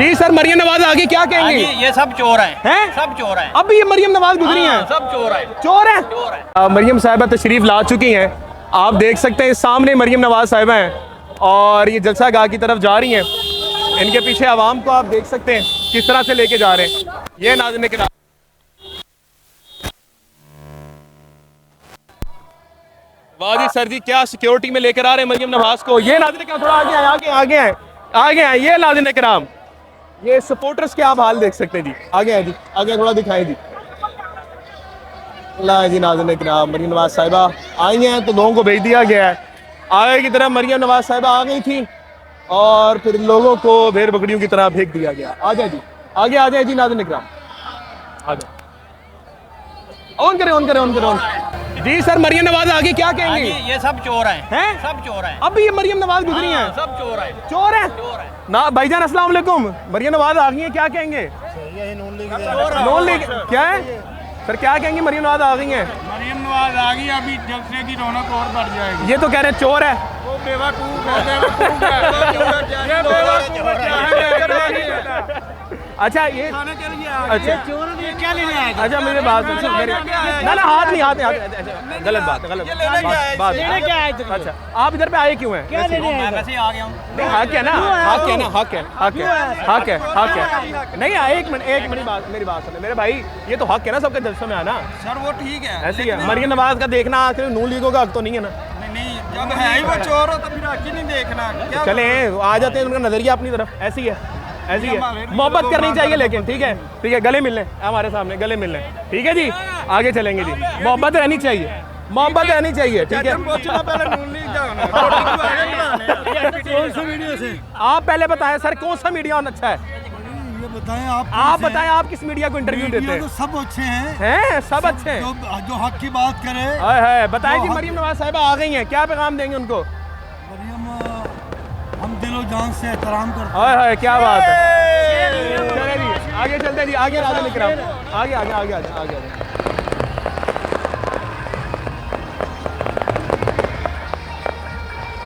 जी sir, Maryam Nawaz आगे क्या कहेंगे? ये सब चोर हैं, सब चोर हैं। अब ये मरियम नवाज गुजरी हैं, सब चोर हैं, चोर हैं। मरियम साहिबा तशरीफ ला चुकी हैं। आप देख सकते हैं सामने मरियम नवाज साहिबा हैं और ये जलसा गाह की तरफ जा रही हैं। इनके पीछे आवाम को आप देख सकते हैं किस तरह से लेके जा रहे हैं। ये नाज़रीन किराम, वाजी सर जी क्या सिक्योरिटी में लेकर आ रहे हैं मरियम नवाज को। ये नाज़रीन किराम थोड़ा आगे आए, आगे आए ये नाज़रीन किराम, ये सपोर्टर्स के आप हाल देख सकते हैं जी। आगे आए जी, आगे थोड़ा दिखाएं जी। ला जी नाज़रीन किराम, मरियम नवाज साहिबा आई हैं तो लोगों को भेज दिया गया है। आगे की तरफ मरियम नवाज साहिबा आ गई थी और फिर लोगों को भेड़ बकरियों की तरह फेंक दिया गया। आ जाए जी, आगे आ जाए जी नाज़रीन किराम, आ जाए। ऑन करें, ऑन करें, ऑन करें, ऑन। जी सर, मरियम नवाज आगे क्या कहेंगे? ये सब चोर हैं, सब चोर हैं। अब ये मरियम नवाज गुजरी हैं, सब चोर हैं, चोर हैं ना। भाईजान अस्सलाम वालेकुम, मरियम नवाज आ गई हैं, क्या कहेंगे? नून लीग क्या है सर, क्या कहेंगे? मरियम नवाज आ गई हैं, मरियम नवाज आ गई, अभी जलसे की रौनक और बढ़ जाएगी। ये तो कह रहे हैं चोर है। वो बेवकूफ है। अच्छा ये अच्छा क्या लेने आएगा? अच्छा मेरे बात सुन, ना हाथ नहीं, हाथ नहीं, गलत बात है, गलत बात। अच्छा आप इधर पे आए क्यों हैं? मैं वैसे ही आ गया हूँ। नहीं हक है ना, हक है ना, हक है, हक है, हक है, हक है। नहीं एक मिनट बात, मेरी बात सुने मेरे भाई, ये तो हक है ना सबके जलसों में आना। सर वो ठीक है, ऐसी है मरियम नवाज का देखना आखिर नून लीगों का हक तो नहीं है ना। नहीं जब है ही वो चोर हो तो फिर हक ही नहीं देखना। क्या चले आ जाते हैं उनका नजरिया अपनी तरफ, ऐसी है, ऐसी है। मोहब्बत करनी चाहिए लेकिन ठीक है, ठीक है, गले मिलने हमारे सामने, गले मिलने, ठीक है जी, आगे चलेंगे जी। मोहब्बत रहनी चाहिए, मोहब्बत रहनी चाहिए, ठीक है। आप पहले बताएं सर कौन सा मीडिया अच्छा है? ये बताएं आप बताएं, आप किस मीडिया को इंटरव्यू देते हैं? तो सब अच्छे हैं, सब अच्छे हैं, जो हक की बात करे। हाय हाय, बताएं जी। मरियम नवाज साहिबा आ गई हैं, क्या पैगाम देंगे उनको? मरियम हम दिलो जान से एहतराम करते हैं। हाय हाय, क्या बात है। चले जी आगे चलते हैं जी, आगे आगे निकल, आगे आगे आगे आगे आगे।